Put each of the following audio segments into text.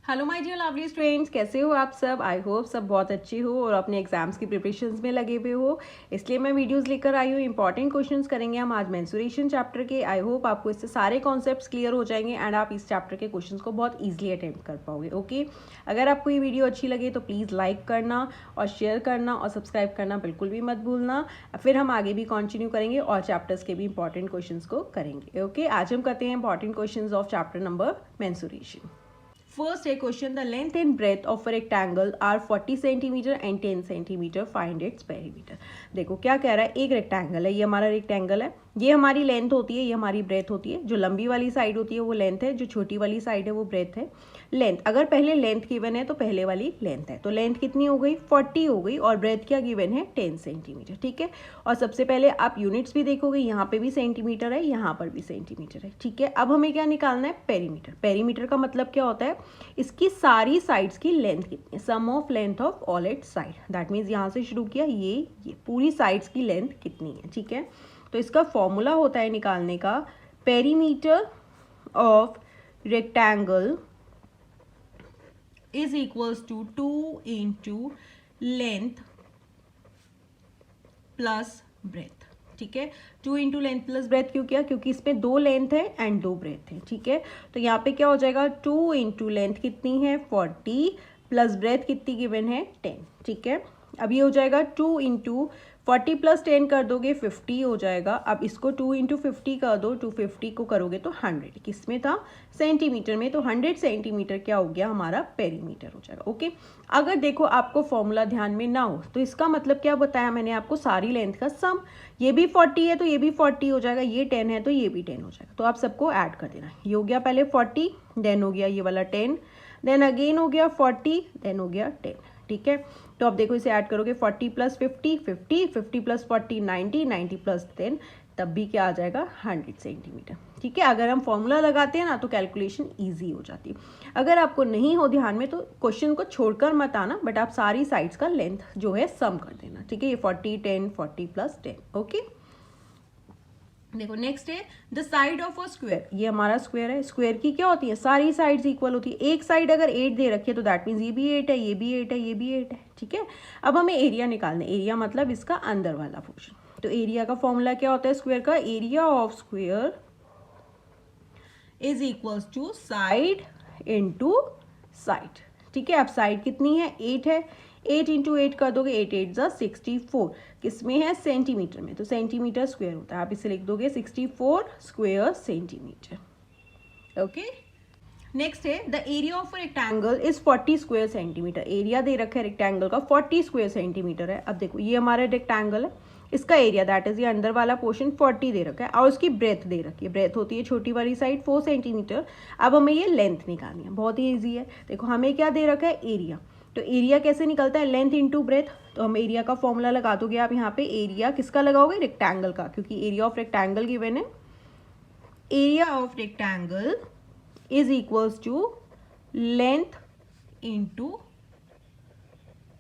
Hello my dear lovely students, कैसे हो आप सब। आई होप सब बहुत अच्छे हो और अपने एग्जाम्स की प्रिपरेशंस में लगे हुए हो। इसलिए मैं वीडियोस लेकर आई हूँ। इंपॉर्टेंट क्वेश्चंस करेंगे हम आज मेंस्ट्रुएशन चैप्टर के। आई होप आपको इससे सारे कॉन्सेप्ट्स क्लियर हो जाएंगे एंड आप इस चैप्टर के क्वेश्चंस को बहुत ईजिली अटेम्प्ट कर पाओगे। ओके, अगर आपको ये वीडियो अच्छी लगे तो प्लीज़ लाइक करना और शेयर करना और सब्सक्राइब करना बिल्कुल भी मत भूलना। फिर हम आगे भी कंटिन्यू करेंगे और चैप्टर्स के भी इंपॉर्टेंट क्वेश्चन को करेंगे। ओके, आज हम करते हैं important question of chapter number menstruation. First a question, the length and breadth of a rectangle are 40 cm and 10 cm. Find its perimeter. देखो क्या कह रहा है, एक रेक्टेंगल है, ये हमारा रेक्टेंगल है, ये हमारी लेंथ होती है, ये हमारी ब्रेथ होती है। जो लंबी वाली साइड होती है वो लेंथ है, जो छोटी वाली साइड है वो ब्रेथ है। लेंथ अगर पहले लेंथ गिवन है तो पहले वाली लेंथ है, तो लेंथ कितनी हो गई 40 हो गई और ब्रेथ क्या गिवन है 10 सेंटीमीटर। ठीक है, और सबसे पहले आप यूनिट्स भी देखोगे, यहाँ पे भी सेंटीमीटर है, यहाँ पर भी सेंटीमीटर है। ठीक है, अब हमें क्या निकालना है, पेरीमीटर। पेरीमीटर का मतलब क्या होता है, इसकी सारी साइड्स की लेंथ कितनी है, sum of length of all its side. That means यहाँ से शुरू किया, ये पूरी साइड्स की लेंथ कितनी है। ठीक है, तो इसका फॉर्मूला होता है निकालने का, perimeter of rectangle is equals to 2 into length plus breadth. ठीक है, 2 इंटू लेंथ प्लस ब्रेथ क्यों किया, क्योंकि इसमें 2 लेंथ है एंड 2 ब्रेथ है। ठीक है, तो यहाँ पे क्या हो जाएगा, 2 इंटू लेंथ कितनी है 40 प्लस ब्रेथ कितनी गिवन है 10। ठीक है, अब ये हो जाएगा 2 इंटू 40 प्लस 10 कर दोगे 50 हो जाएगा। अब इसको 2 इंटू 50 कर दो, 250 को करोगे तो 100, किस में था सेंटीमीटर में, तो 100 सेंटीमीटर क्या हो गया हमारा पेरीमीटर हो जाएगा। ओके, अगर देखो आपको फॉर्मूला ध्यान में ना हो तो इसका मतलब क्या बताया मैंने आपको, सारी लेंथ का सम, ये भी 40 है तो ये भी 40 हो जाएगा, ये 10 है तो ये भी 10 हो जाएगा। तो आप सबको ऐड कर देना, ये हो गया पहले 40, देन हो गया ये वाला 10, देन अगेन हो गया 40, देन हो गया 10। ठीक है, तो अब देखो इसे ऐड करोगे 40 प्लस 50 50, 50 प्लस 40 90, 90 प्लस 10 तब भी क्या आ जाएगा 100 सेंटीमीटर। ठीक है, अगर हम फॉर्मूला लगाते हैं ना तो कैलकुलेशन इजी हो जाती है। अगर आपको नहीं हो ध्यान में तो क्वेश्चन को छोड़कर मत आना, बट आप सारी साइड्स का लेंथ जो है सम कर देना। ठीक है, ये 40 10 40 प्लस 10। ओके, देखो नेक्स्ट है the side of a square. ये हमारा स्क्वायर है, स्क्वायर की क्या होती है, सारी साइड्स इक्वल होती है। एक साइड अगर 8 दे रखी है तो दैट मीन्स ये भी 8 है, ये भी 8 है, ये भी 8 है। ठीक है, अब हमें एरिया निकालना है, एरिया मतलब इसका अंदर वाला पोर्शन। तो एरिया का फॉर्मूला क्या होता है स्क्वायर का, area of square is equals to side into side. ठीक है, अब साइड कितनी है 8 है, 8 इंटू 8 कर दोगे, 8 8 जा 64, किस में है सेंटीमीटर में, तो सेंटीमीटर स्क्वायर होता है, आप इसे लिख दोगे 64 स्क्वायर सेंटीमीटर। ओके, नेक्स्ट है the area of rectangle is 40 square centimetre. Area दे रखा है रेक्टेंगल का 40 स्क्वायर सेंटीमीटर है। अब देखो ये हमारा रेक्टेंगल है, इसका एरिया दैट इज ये अंदर वाला पोर्शन 40 दे रखा है और उसकी ब्रेथ दे रखी है, ब्रेथ होती है छोटी वाली साइड 4 सेंटीमीटर। अब हमें ये लेंथ निकालनी है, बहुत ही ईजी है। देखो हमें क्या दे रखा है एरिया, तो एरिया कैसे निकलता है, लेंथ इंटू ब्रेथ। तो हम एरिया का फॉर्मूला लगा दोगे आप यहाँ पे, एरिया किसका लगाओगे रेक्टेंगल का, क्योंकि एरिया ऑफ रेक्टेंगल गिवन है, area of rectangle is equals to length into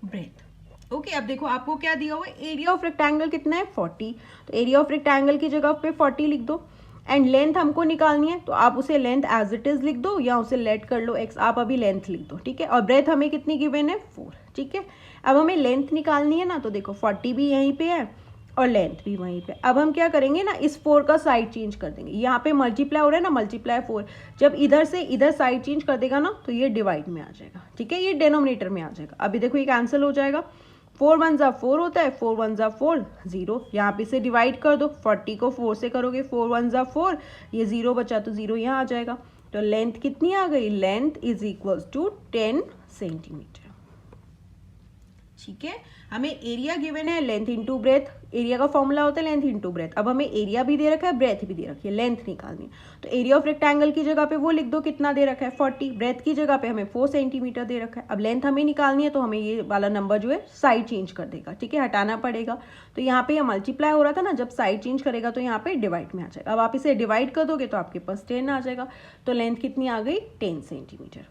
breadth. Okay, अब देखो आपको क्या दिया हुआ है, एरिया ऑफ रेक्टेंगल कितना है 40, तो एरिया ऑफ रेक्टेंगल की जगह पे 40 लिख दो एंड लेंथ हमको निकालनी है, तो आप उसे लेंथ एज इट इज लिख दो या उसे लेट कर लो एक्स, आप अभी लेंथ लिख दो। ठीक है, और ब्रेथ हमें कितनी गिवन है 4। ठीक है, अब हमें लेंथ निकालनी है ना, तो देखो 40 भी यहीं पे है और लेंथ भी वहीं पे। अब हम क्या करेंगे ना, इस 4 का साइड चेंज कर देंगे, यहाँ पे मल्टीप्लाई हो रहा है ना, मल्टीप्लाई 4, जब इधर से इधर साइड चेंज कर देगा ना तो ये डिवाइड में आ जाएगा। ठीक है, ये डिनोमिनेटर में आ जाएगा। अभी देखो ये कैंसिल हो जाएगा, 4 1 जा 4 होता है, 4 1 जा 4 0, यहाँ पे से डिवाइड कर दो, 40 को 4 से करोगे 4 1 जा 4, ये 0 बचा तो 0 यहाँ आ जाएगा। तो लेंथ कितनी आ गई, length is equals to 10 centimetre. ठीक है, हमें एरिया गिवन है लेंथ इंटू ब्रेथ, एरिया का फॉर्मूला होता है लेंथ इंटू ब्रेथ। अब हमें एरिया भी दे रखा है, ब्रेथ भी दे रखी है, लेंथ निकालनी है, तो एरिया ऑफ रेक्टेंगल की जगह पे वो लिख दो कितना दे रखा है 40, ब्रेथ की जगह पे हमें 4 सेंटीमीटर दे रखा है। अब लेंथ हमें निकालनी है तो हमें ये वाला नंबर जो है साइड चेंज कर देगा। ठीक है, हटाना पड़ेगा, तो यहाँ पे ये मल्टीप्लाई हो रहा था ना, जब साइड चेंज करेगा तो यहाँ पे डिवाइड में आ जाएगा। अब आप इसे डिवाइड कर दोगे तो आपके पास 10 आ जाएगा, तो लेंथ कितनी आ गई 10 सेंटीमीटर।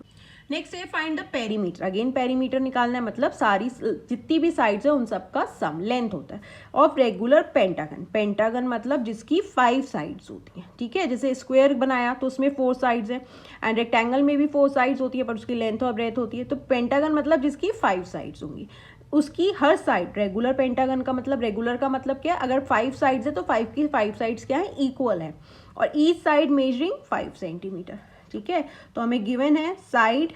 नेक्स्ट है find the perimeter. Again perimeter निकालना है, मतलब सारी जितनी भी साइड्स है उन सबका सम लेंथ होता है ऑफ रेगुलर पेंटागन। पेंटागन मतलब जिसकी 5 साइड्स होती हैं, ठीक है। जैसे स्क्वायर बनाया तो उसमें 4 साइड्स हैं, एंड रेक्टेंगल में भी 4 साइड्स होती है पर उसकी लेंथ और ब्रेथ होती है। तो पेंटागन मतलब जिसकी 5 साइड्स होंगी, उसकी हर साइड, रेगुलर पेंटागन का मतलब, रेगुलर का मतलब क्या है, अगर 5 साइड्स है तो 5 की 5 साइड्स क्या है, इक्वल है, और ईच साइड मेजरिंग 5 सेंटीमीटर, ठीक है। तो हमें गिवन है साइड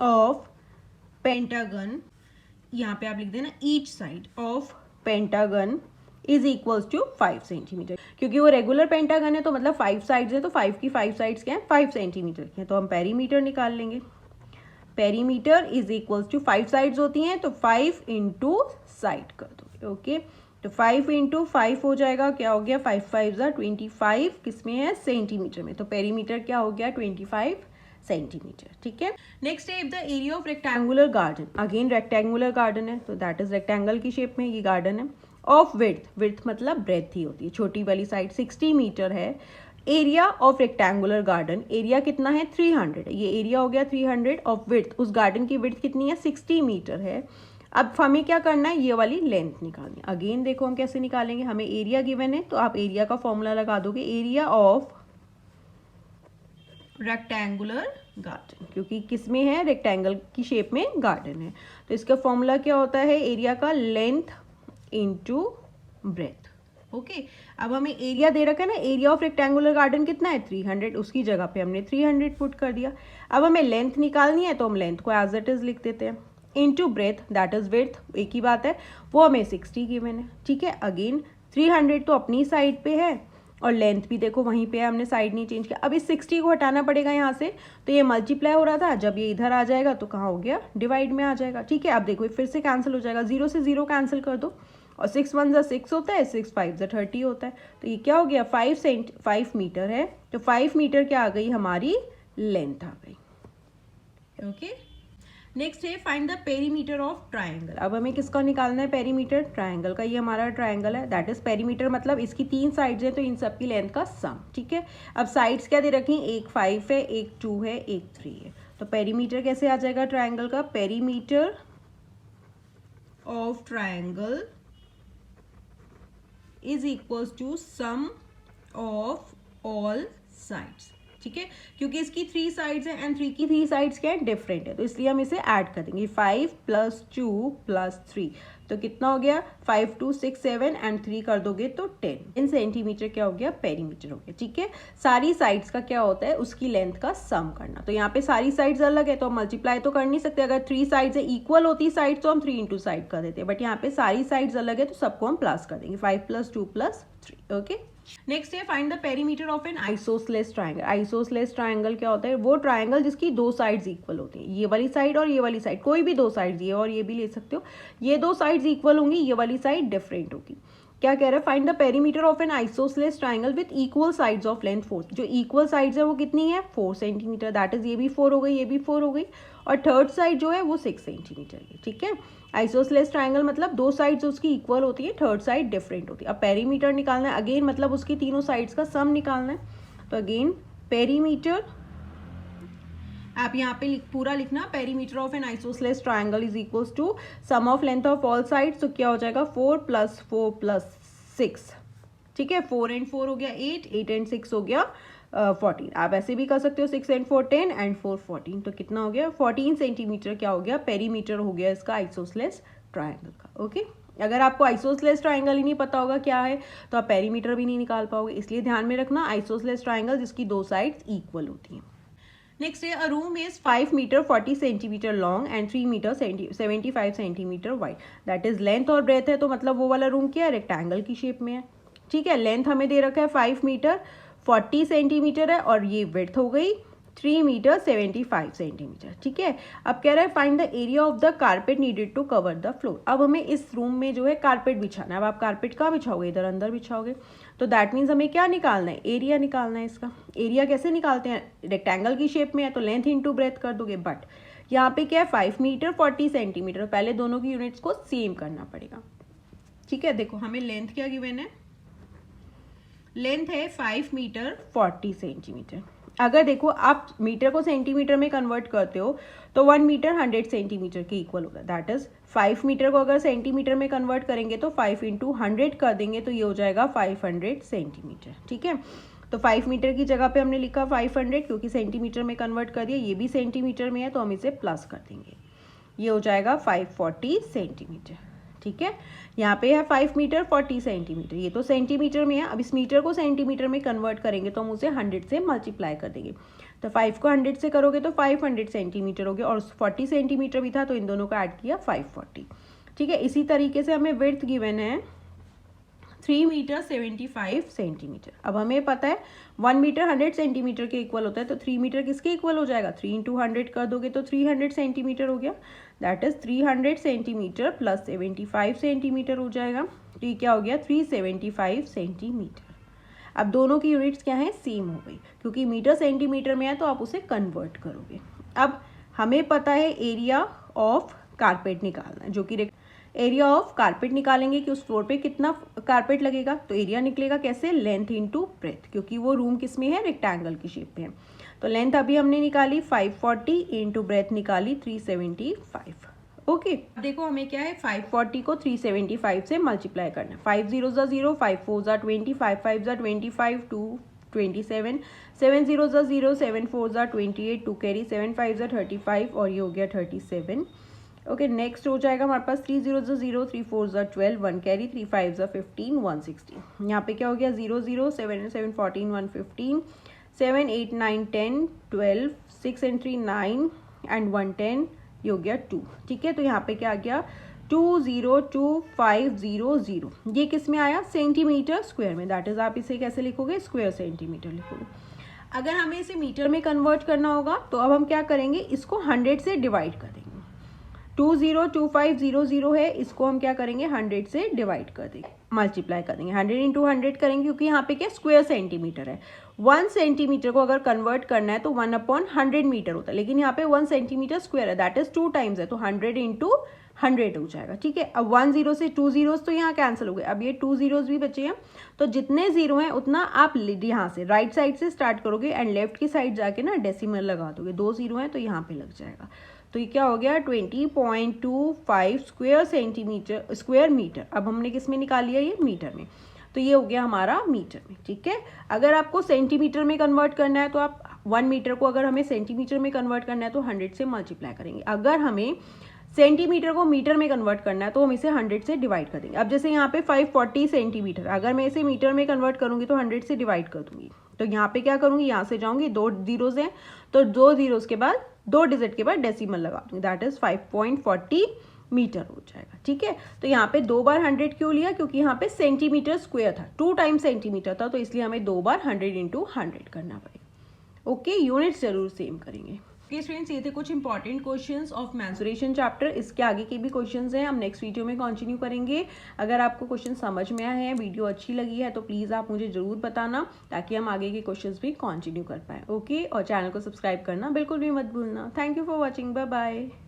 ऑफ पेंटागन, यहाँ पे आप लिख देना each side of pentagon is equals to 5 centimetre, क्योंकि वो रेगुलर पेंटागन है तो मतलब 5 साइड्स है, तो 5 की 5 साइड्स क्या है, 5 सेंटीमीटर की है। तो हम पेरीमीटर निकाल लेंगे। Perimeter is equals to 5 sides होती हैं तो 5 इंटू साइड कर दो, ओके। तो 5 इंटू 5 हो जाएगा, क्या हो गया, 5 5 25, किसमें है, सेंटीमीटर में। तो पेरीमीटर क्या हो गया, 25 सेंटीमीटर, ठीक है। नेक्स्ट है if the area of rectangular garden, again rectangular garden है तो दैट इज रेक्टेंगल की शेप में ये गार्डन है, ऑफ विड्थ, विड्थ मतलब ब्रेथ ही होती है, छोटी वाली साइड 60 मीटर है। Area of rectangular garden, area कितना है, 300 है, ये एरिया हो गया 300 ऑफ विड्थ, उस गार्डन की विड्थ कितनी है, 60 मीटर है। अब हमें क्या करना है, ये वाली लेंथ निकालनी है। अगेन देखो हम कैसे निकालेंगे, हमें एरिया गिवन है तो आप एरिया का फॉर्मूला लगा दोगे, एरिया ऑफ रेक्टेंगुलर गार्डन, क्योंकि किसमें है, रेक्टेंगल की शेप में गार्डन है। तो इसका फॉर्मूला क्या होता है, एरिया का लेंथ इनटू ब्रेथ, ओके। अब हमें एरिया दे रखा है ना, एरिया ऑफ रेक्टेंगुलर गार्डन कितना है, 300, उसकी जगह पे हमने 300 पुट कर दिया। अब हमें लेंथ निकालनी है तो हम लेंथ को एज इट इज लिख देते हैं, into breadth that is width, एक ही बात है, वो हमें 60 गिवन है, ठीक है। अगेन 300 तो अपनी साइड पे है और लेंथ भी देखो वहीं पे है, हमने साइड नहीं चेंज किया। अब इस 60 को हटाना पड़ेगा यहाँ से, तो ये मल्टीप्लाई हो रहा था, जब ये इधर आ जाएगा तो कहाँ हो गया, डिवाइड में आ जाएगा, ठीक है। अब देखो फिर से कैंसिल हो जाएगा, 0 से 0 कैंसिल कर दो, और 6 1 ज़ा 6 होता है, 6 5 ज़ा 30 होता है, तो ये क्या हो गया, 5 मीटर है, तो 5 मीटर क्या आ गई, हमारी लेंथ आ गई, ओके। नेक्स्ट है find the perimeter of triangle. अब हमें किसका निकालना है, पेरीमीटर, ट्राइंगल का। ये हमारा ट्राइंगल है, दैट इज पेरीमीटर मतलब इसकी 3 साइड्स हैं तो इन सब की लेंथ का सम, ठीक है। अब साइड्स क्या दे रखी, एक 5 है, एक 2 है, एक 3 है, तो पेरीमीटर कैसे आ जाएगा ट्राइंगल का, perimeter of triangle is equals to sum of all sides, ठीक है। क्योंकि इसकी 3 साइड्स हैं एंड 3 की 3 साइड्स क्या है, डिफरेंट है, तो इसलिए हम इसे ऐड कर देंगे, 5 + 2 + 3, तो कितना हो गया, 5 2 6 7 एंड 3 कर दोगे तो 10 सेंटीमीटर क्या हो गया, पेरीमीटर हो गया, ठीक है। सारी साइड्स का क्या होता है, उसकी लेंथ का सम करना। तो यहाँ पे सारी साइड्स अलग है तो हम मल्टीप्लाई तो कर नहीं सकते, अगर 3 साइड्स है, इक्वल होती साइड तो हम 3 इंटू साइड कर देते हैं, बट यहाँ पे सारी साइड्स अलग है तो सबको हम प्लस कर देंगे, 5 + 2 + 3, ओके। नेक्स्ट है find the perimeter of an isosceles triangle. Isosceles triangle क्या होता है, वो ट्राइंगल जिसकी 2 साइड्स इक्वल होती हैं, ये वाली साइड और ये वाली साइड, कोई भी 2 साइड्स, ये और ये भी ले सकते हो, ये 2 साइड्स इक्वल होंगी, ये वाली साइड डिफरेंट होगी। क्या कह रहा है, find the perimeter of an isosceles triangle with equal sides of length 4, जो इक्वल साइड्स है वो कितनी है, 4 सेंटीमीटर, दैट इज ये भी 4 हो गई, ये भी 4 हो गई, और थर्ड साइड जो है वो 6 सेंटीमीटर है, ठीक है। आइसोसेलेस ट्राइंगल मतलब 2 साइड्स उसकी इक्वल होती है, थर्ड साइड डिफरेंट होती है। अब पेरीमीटर निकालना है, अगेन मतलब उसकी तीनों साइड्स का सम निकालना है, तो अगेन पेरीमीटर, आप यहाँ पे पूरा लिखना, perimeter of an isosceles triangle is equals to sum of length of all sides, तो क्या हो जाएगा, 4 + 4 + 6, ठीक है। 4 and 4 हो गया 8, 8 and 6 हो गया 14, आप ऐसे भी कर सकते हो, 6 and 4 10 and 4 14, तो कितना हो गया, 14 सेंटीमीटर क्या हो गया, पेरीमीटर हो गया इसका आइसोसेलेस ट्राइंगल का, ओके। अगर आपको आइसोसेलेस ट्राइंगल ही नहीं पता होगा क्या है तो आप पेरीमीटर भी नहीं निकाल पाओगे, इसलिए ध्यान में रखना आइसोसेलेस ट्राइंगल जिसकी 2 साइड्स इक्वल होती हैं। नेक्स्ट है, a room is 5 metre 40 centimetre long and 3 metre 75 centimetre wide, that is length और ब्रेथ है, तो मतलब वो वाला रूम क्या है, रेक्टेंगल की शेप में है, ठीक है। लेंथ हमें दे रखा है 5 मीटर 40 सेंटीमीटर है, और ये विड्थ हो गई 3 मीटर 75 सेंटीमीटर, ठीक है। अब कह रहा है find the area of the carpet needed to cover the floor. अब हमें इस रूम में जो है कारपेट बिछाना है, अब आप कारपेट कहाँ बिछाओगे, इधर अंदर बिछाओगे, तो दैट मीन्स हमें क्या निकालना है, एरिया निकालना है। इसका एरिया कैसे निकालते हैं, रेक्टेंगल की शेप में है तो लेंथ इंटू ब्रेथ कर दोगे, बट यहाँ पे क्या है 5 मीटर 40 सेंटीमीटर, पहले दोनों की यूनिट्स को सेम करना पड़ेगा, ठीक है। देखो हमें लेंथ क्या गिवन है, लेंथ है 5 मीटर 40 सेंटीमीटर, अगर देखो आप मीटर को सेंटीमीटर में कन्वर्ट करते हो तो 1 मीटर 100 सेंटीमीटर के इक्वल होगा। दैट इज 5 मीटर को अगर सेंटीमीटर में कन्वर्ट करेंगे तो 5 इंटू 100 कर देंगे तो ये हो जाएगा 500 सेंटीमीटर। ठीक है, तो 5 मीटर की जगह पे हमने लिखा 500 क्योंकि सेंटीमीटर में कन्वर्ट कर दिया, ये भी सेंटीमीटर में है तो हम इसे प्लस कर देंगे, ये हो जाएगा 540 सेंटीमीटर। ठीक है, यहाँ पे है 5 मीटर 40 सेंटीमीटर, ये तो सेंटीमीटर में है। अब इस मीटर को सेंटीमीटर में कन्वर्ट करेंगे तो हम उसे 100 से मल्टीप्लाई कर देंगे। तो 5 को 100 से करोगे तो 500 सेंटीमीटर हो गया और 40 सेंटीमीटर भी था तो इन दोनों का ऐड किया 540। ठीक है, इसी तरीके से हमें विड्थ गिवन है 3 मीटर 75 सेंटीमीटर। अब हमें पता है 1 मीटर 100 सेंटीमीटर के इक्वल होता है तो 3 मीटर किसके इक्वल हो जाएगा, 3 इंटू 100 कर दोगे तो 300 सेंटीमीटर हो गया। That is 300 centimetre plus 75 centimetre हो जाएगा, तो ये क्या हो गया 375 सेंटीमीटर। अब दोनों की यूनिट्स क्या है, सेम हो गई, क्योंकि मीटर सेंटीमीटर में है तो आप उसे कन्वर्ट करोगे। अब हमें पता है एरिया ऑफ कारपेट निकालना है, जो कि एरिया ऑफ कारपेट निकालेंगे कि उस फ्लोर पे कितना कारपेट लगेगा, तो एरिया निकलेगा कैसे, लेंथ इनटू ब्रेथ, क्योंकि वो रूम किस में है, रेक्टेंगल की शेप में है। तो लेंथ अभी हमने निकाली 540 इंटू ब्रेथ निकाली 375। ओके, देखो हमें क्या है 540 को 375 से मल्टीप्लाई करना है। 5 0 0, 5 4 20, 5 5 25, 2 27, 7 0 0, 7 4 28, 2 कैरी 7 5 35 और ये हो गया 37। ओके, नेक्स्ट हो जाएगा हमारे पास 3 0 0, 3 4 12, 1 कैरी 3 5 15, 160। यहाँ पे क्या हो गया 0 0, 7 7 14, 115, 7 8 9 10 12, 6 and 3 9 and 110, ये हो गया 2। ठीक है, तो यहाँ पे क्या आ गया 202,500। ये किस में आया, सेंटीमीटर स्क्वायर में। दैट इज आप इसे कैसे लिखोगे, स्क्वायर सेंटीमीटर लिखोगे। अगर हमें इसे मीटर में कन्वर्ट करना होगा तो अब हम क्या करेंगे, इसको 100 से डिवाइड कर देंगे। 202500 है, इसको हम क्या करेंगे 100 से डिवाइड कर देंगे, मल्टीप्लाई कर देंगे। 100 इंटू 100 करेंगे क्योंकि यहाँ पे क्या स्क्वायर सेंटीमीटर है। 1 सेंटीमीटर को अगर कन्वर्ट करना है तो 1/100 मीटर होता है, लेकिन यहाँ पे 1 सेंटीमीटर स्क्वायर है, दैट इज 2 टाइम्स है, तो 100 इंटू 100 हो जाएगा। ठीक है, अब 1 0 से 2 zeros तो यहाँ कैंसिल हो गए, अब ये 2 zeros भी बचे हैं, तो जितने जीरो हैं उतना आप यहाँ से राइट साइड से स्टार्ट करोगे एंड लेफ्ट की साइड जाके ना डेसिमल लगा दोगे। 2 0 हैं तो यहाँ पे लग जाएगा, तो ये क्या हो गया 20.25 स्क्वायर मीटर। अब हमने किस में निकाल लिया, ये मीटर में, तो ये हो गया हमारा मीटर में। ठीक है, अगर आपको सेंटीमीटर में कन्वर्ट करना है तो आप 1 मीटर को अगर हमें सेंटीमीटर में कन्वर्ट करना है तो 100 से मल्टीप्लाई करेंगे। अगर हमें सेंटीमीटर को मीटर में कन्वर्ट करना है तो हम इसे 100 से डिवाइड कर देंगे। अब जैसे यहाँ पे 540 सेंटीमीटर, अगर मैं इसे मीटर में कन्वर्ट करूंगी तो 100 से डिवाइड कर दूंगी, तो यहाँ पे क्या करूंगी, यहाँ से जाऊंगी, 2 जीरोज हैं तो 2 जीरोज के बाद 2 डिजिट के बाद डेसिमल लगा दूंगी, दैट इज 5.40 मीटर हो जाएगा। ठीक है, तो यहाँ पे 2 बार 100 क्यों लिया, क्योंकि यहाँ पे सेंटीमीटर स्क्वायर था, 2 टाइम्स सेंटीमीटर था, तो इसलिए हमें 2 बार 100 इंटू 100 करना पड़ेगा। ओके, यूनिट्स जरूर सेम करेंगे। ओके स्टूडेंट्स, ये थे कुछ important questions of mensuration chapter. इसके आगे के भी क्वेश्चंस हैं, हम नेक्स्ट वीडियो में कंटिन्यू करेंगे। अगर आपको क्वेश्चन समझ में आए हैं, वीडियो अच्छी लगी है तो प्लीज़ आप मुझे ज़रूर बताना, ताकि हम आगे के क्वेश्चंस भी कंटिन्यू कर पाएँ। ओके, और चैनल को सब्सक्राइब करना बिल्कुल भी मत भूलना। Thank you for watching, bye bye.